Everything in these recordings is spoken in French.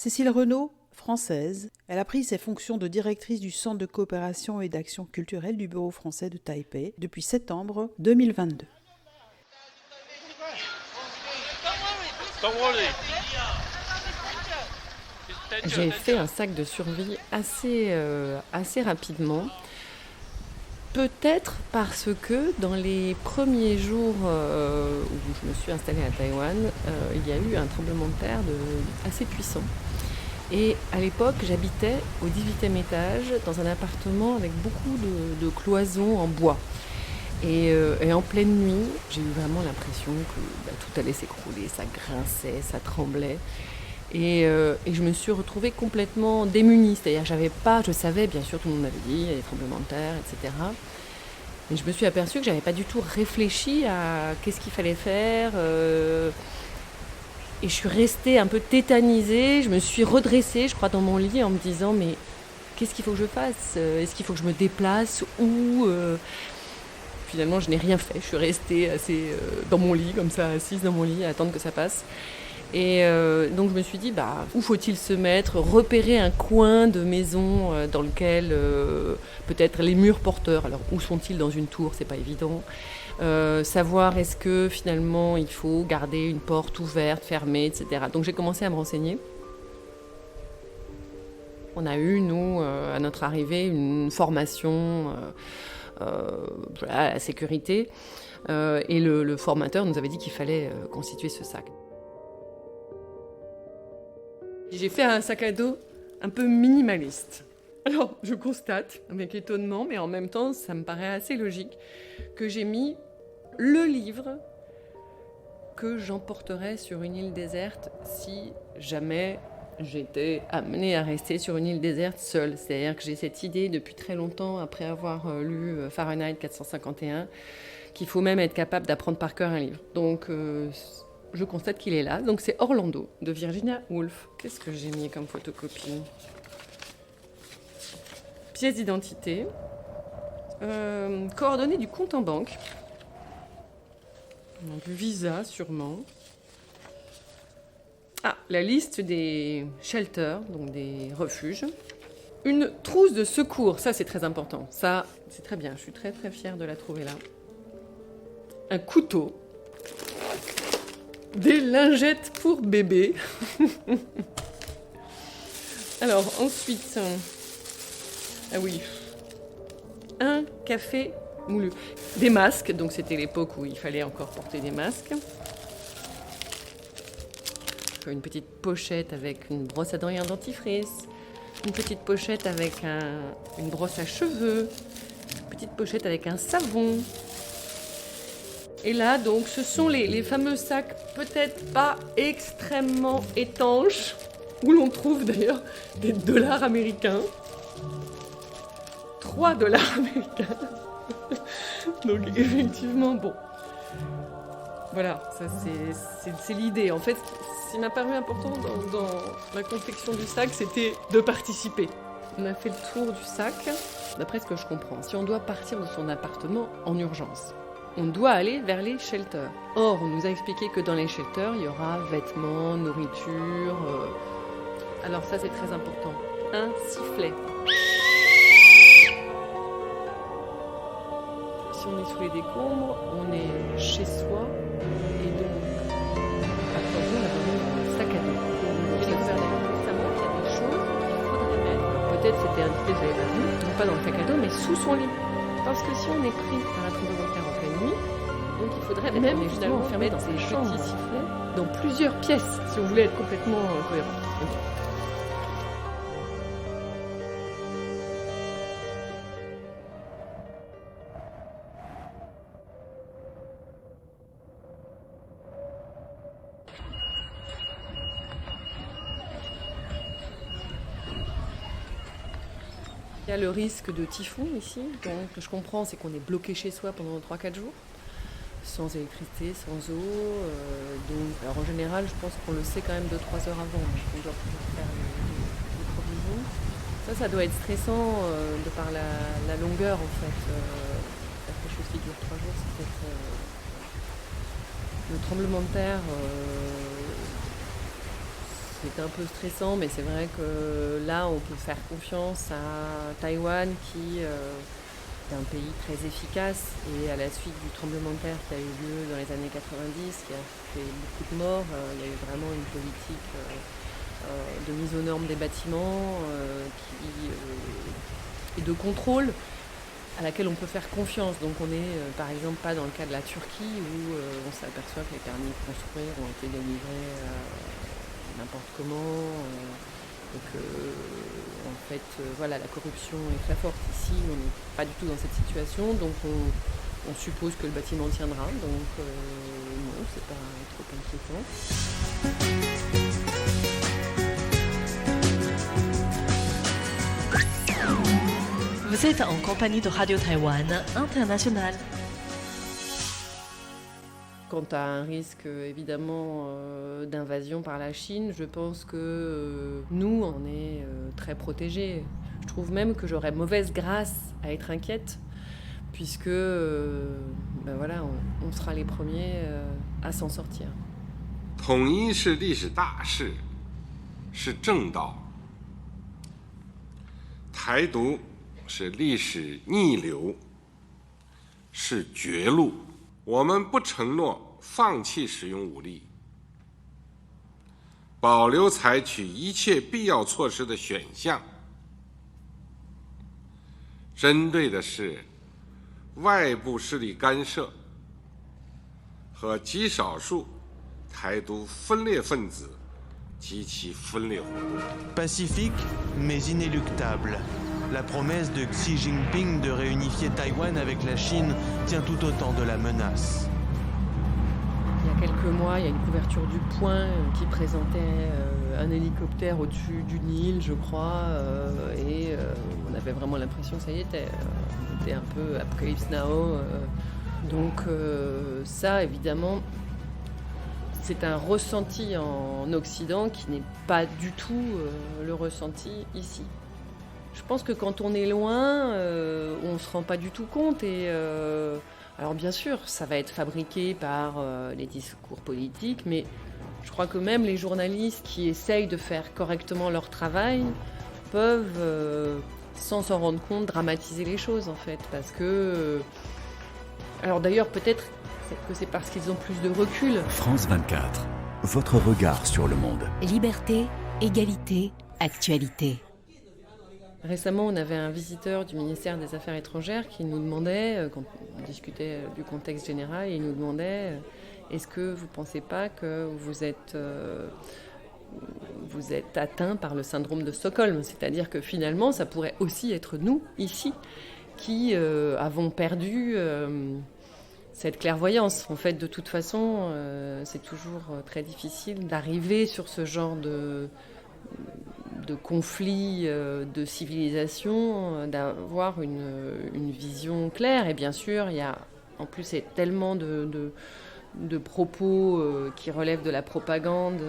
Cécile Renaud, française, elle a pris ses fonctions de directrice du Centre de coopération et d'action culturelle du Bureau français de Taipei depuis septembre 2022. J'ai fait un sac de survie assez rapidement. Peut-être parce que dans les premiers jours où je me suis installée à Taïwan, il y a eu un tremblement de terre assez puissant. Et à l'époque, j'habitais au 18e étage dans un appartement avec beaucoup de cloisons en bois. Et en pleine nuit, j'ai eu vraiment l'impression que tout allait s'écrouler, ça grinçait, ça tremblait. Et je me suis retrouvée complètement démunie. C'est-à-dire je savais, bien sûr, tout le monde m'avait dit, il y a des tremblements de terre, etc. Mais je me suis aperçue que je n'avais pas du tout réfléchi à qu'est-ce qu'il fallait faire. Et je suis restée un peu tétanisée. Je me suis redressée, je crois, dans mon lit en me disant, mais qu'est-ce qu'il faut que je fasse ? Est-ce qu'il faut que je me déplace ? Ou finalement, je n'ai rien fait. Je suis restée dans mon lit, comme ça, assise dans mon lit, à attendre que ça passe. Et donc je me suis dit, où faut-il se mettre ? Repérer un coin de maison dans lequel peut-être les murs porteurs. Alors où sont-ils dans une tour ? C'est pas évident. Savoir est-ce que finalement il faut garder une porte ouverte, fermée, etc. Donc j'ai commencé à me renseigner. On a eu, nous, à notre arrivée, une formation à la sécurité. Et le formateur nous avait dit qu'il fallait constituer ce sac. J'ai fait un sac à dos un peu minimaliste. Alors, je constate, avec étonnement, mais en même temps, ça me paraît assez logique, que j'ai mis le livre que j'emporterais sur une île déserte si jamais j'étais amenée à rester sur une île déserte seule. C'est-à-dire que j'ai cette idée depuis très longtemps, après avoir lu Fahrenheit 451, qu'il faut même être capable d'apprendre par cœur un livre. Donc, je constate qu'il est là. Donc, c'est Orlando, de Virginia Woolf. Qu'est-ce que j'ai mis comme photocopie ? Pièce d'identité. Coordonnées du compte en banque. Donc, visa, sûrement. La liste des shelters, donc des refuges. Une trousse de secours, ça c'est très important. Ça, c'est très bien, je suis très très fière de la trouver là. Un couteau. Des lingettes pour bébé. Alors, ensuite... un café moulu. Des masques, donc c'était l'époque où il fallait encore porter des masques. Une petite pochette avec une brosse à dents et un dentifrice. Une petite pochette avec une brosse à cheveux. Une petite pochette avec un savon. Et là, donc, ce sont les fameux sacs peut-être pas extrêmement étanches, où l'on trouve d'ailleurs des dollars américains. 3 dollars américains. Donc, effectivement, bon. Voilà, ça c'est l'idée. En fait, ce qui m'a paru important dans la confection du sac, c'était de participer. On a fait le tour du sac, d'après ce que je comprends. Si on doit partir de son appartement en urgence, on doit aller vers les shelters. Or, on nous a expliqué que dans les shelters, il y aura vêtements, nourriture. Alors ça, c'est très important. Un sifflet. Si on est sous les décombres, on est chez soi. Et donc, à quoi bon avoir un sac à dos ? J'ai découvert récemment qu'il y a des choses qu'il faudrait mettre. Alors, peut-être c'était indiqué, je l'avais pas vu, non pas dans le sac à dos, mais sous son lit. Parce que si on est pris par un tremblement de terre en pleine nuit, donc il faudrait même finalement enfermer dans ces petits sifflets dans plusieurs pièces, si on voulait être complètement cohérent. Il y a le risque de typhon ici, donc je comprends, c'est qu'on est bloqué chez soi pendant 3-4 jours, sans électricité, sans eau. Donc, alors en général, je pense qu'on le sait quand même 2-3 heures avant, donc on doit pouvoir faire les provisions. Ça doit être stressant de par la longueur en fait. Faire quelque chose qui dure 3 jours, c'est peut-être... le tremblement de terre, c'était un peu stressant, mais c'est vrai que là, on peut faire confiance à Taïwan qui est un pays très efficace. Et à la suite du tremblement de terre qui a eu lieu dans les années 90, qui a fait beaucoup de morts, il y a eu vraiment une politique de mise aux normes des bâtiments et de contrôle à laquelle on peut faire confiance. Donc on n'est par exemple pas dans le cas de la Turquie où on s'aperçoit que les permis de construire ont été délivrés n'importe comment et que en fait voilà, la corruption est très forte ici. On n'est pas du tout dans cette situation, donc on suppose que le bâtiment tiendra, donc non, c'est pas trop inquiétant. Vous êtes en compagnie de Radio Taïwan International. Quant à un risque évidemment d'invasion par la Chine, je pense que nous, on est très protégés. Je trouve même que j'aurais mauvaise grâce à être inquiète, puisque voilà, on sera les premiers à s'en sortir. 统一是历史大势，是正道；台独是历史逆流，是绝路。我们不承诺放弃使用武力，保留采取一切必要措施的选项。针对的是外部势力干涉和极少数台独分裂分子及其分裂活动。 Pacifique, mais inéluctable. La promesse de Xi Jinping de réunifier Taïwan avec la Chine tient tout autant de la menace. Il y a quelques mois, il y a une couverture du Point qui présentait un hélicoptère au-dessus d'une île, je crois, et on avait vraiment l'impression que ça y était, on était un peu Apocalypse Now. Donc ça, évidemment, c'est un ressenti en Occident qui n'est pas du tout le ressenti ici. Je pense que quand on est loin, on ne se rend pas du tout compte. Et alors bien sûr, ça va être fabriqué par les discours politiques, mais je crois que même les journalistes qui essayent de faire correctement leur travail peuvent, sans s'en rendre compte, dramatiser les choses en fait. Parce que... alors d'ailleurs, peut-être que c'est parce qu'ils ont plus de recul. France 24, votre regard sur le monde. Liberté, égalité, actualité. Récemment, on avait un visiteur du ministère des Affaires étrangères qui nous demandait, quand on discutait du contexte général, il nous demandait est-ce que vous ne pensez pas que vous êtes atteint par le syndrome de Stockholm ? C'est-à-dire que finalement, ça pourrait aussi être nous, ici, qui avons perdu cette clairvoyance. En fait, de toute façon, c'est toujours très difficile d'arriver sur ce genre de conflits de civilisation, d'avoir une vision claire. Et bien sûr, il y a en plus tellement de propos qui relèvent de la propagande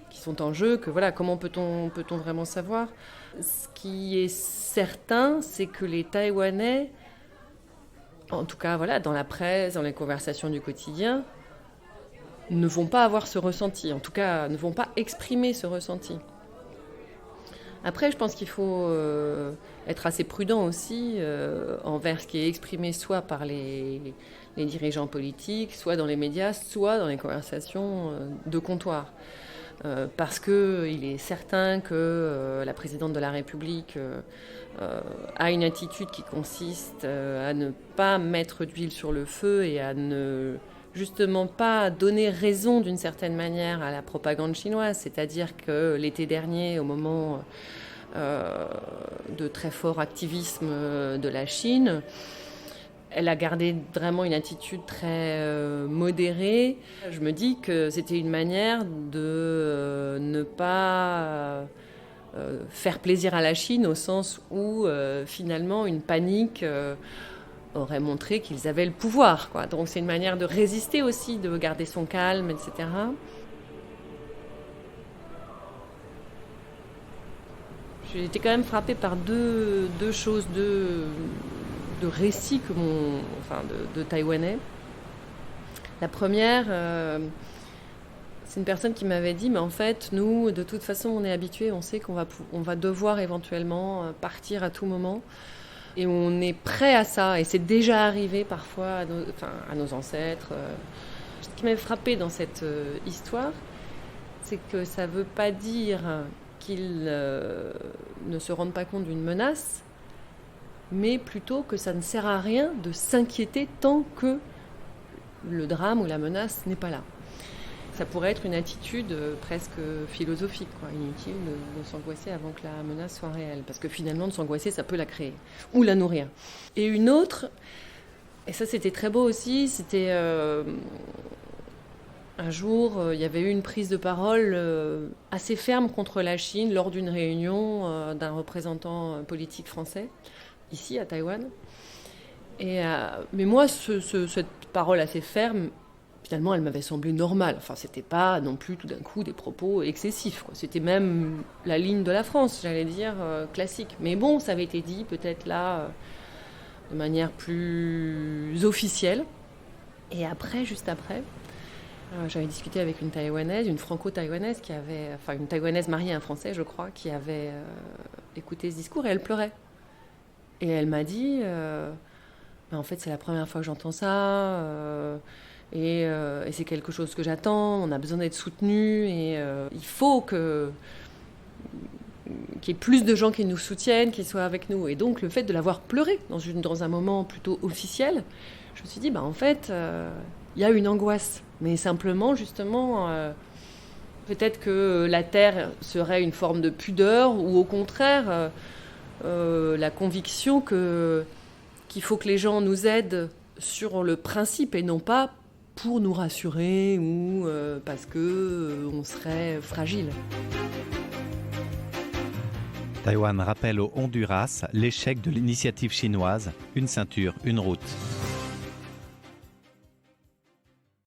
qui sont en jeu que voilà, comment peut-on vraiment savoir ? Ce qui est certain, c'est que les Taïwanais, en tout cas voilà, dans la presse, dans les conversations du quotidien, ne vont pas avoir ce ressenti, en tout cas ne vont pas exprimer ce ressenti. Après, je pense qu'il faut être assez prudent aussi envers ce qui est exprimé soit par les dirigeants politiques, soit dans les médias, soit dans les conversations de comptoir. Parce qu'il est certain que la présidente de la République a une attitude qui consiste à ne pas mettre d'huile sur le feu et à ne justement pas donner raison d'une certaine manière à la propagande chinoise. C'est-à-dire que l'été dernier, au moment de très fort activisme de la Chine, elle a gardé vraiment une attitude très modérée. Je me dis que c'était une manière de ne pas faire plaisir à la Chine au sens où finalement une panique aurait montré qu'ils avaient le pouvoir, quoi. Donc c'est une manière de résister aussi, de garder son calme, etc. J'ai été quand même frappée par deux choses, de récits de Taïwanais. La première, C'est une personne qui m'avait dit, mais en fait, nous, de toute façon, on est habitués, on sait qu'on va devoir éventuellement partir à tout moment. Et on est prêt à ça. Et c'est déjà arrivé parfois à nos ancêtres. Ce qui m'avait frappé dans cette histoire, c'est que ça ne veut pas dire qu'ils ne se rendent pas compte d'une menace, mais plutôt que ça ne sert à rien de s'inquiéter tant que le drame ou la menace n'est pas là. Ça pourrait être une attitude presque philosophique, quoi. Inutile de s'angoisser avant que la menace soit réelle. Parce que finalement, de s'angoisser, ça peut la créer ou la nourrir. Et une autre, et ça c'était très beau aussi, c'était un jour, il y avait eu une prise de parole assez ferme contre la Chine lors d'une réunion d'un représentant politique français, ici à Taïwan. Mais moi, cette parole assez ferme, finalement, elle m'avait semblé normale. Enfin, c'était pas non plus tout d'un coup des propos excessifs, quoi. C'était même la ligne de la France, j'allais dire, classique. Mais bon, ça avait été dit peut-être là de manière plus officielle. Et après, juste après, j'avais discuté avec une Taïwanaise, une franco-taïwanaise une Taïwanaise mariée à un Français, je crois, qui avait écouté ce discours et elle pleurait. Et elle m'a dit, en fait, c'est la première fois que j'entends ça. Et c'est quelque chose que j'attends, on a besoin d'être soutenu et il faut qu'il y ait plus de gens qui nous soutiennent, qui soient avec nous. Et donc le fait de l'avoir pleuré dans un moment plutôt officiel, je me suis dit, en fait, il y a une angoisse. Mais simplement, justement, peut-être que la terre serait une forme de pudeur ou au contraire, la conviction qu'il faut que les gens nous aident sur le principe et non pas pour nous rassurer ou parce qu'on serait fragile. Taïwan rappelle au Honduras l'échec de l'initiative chinoise, une ceinture, une route.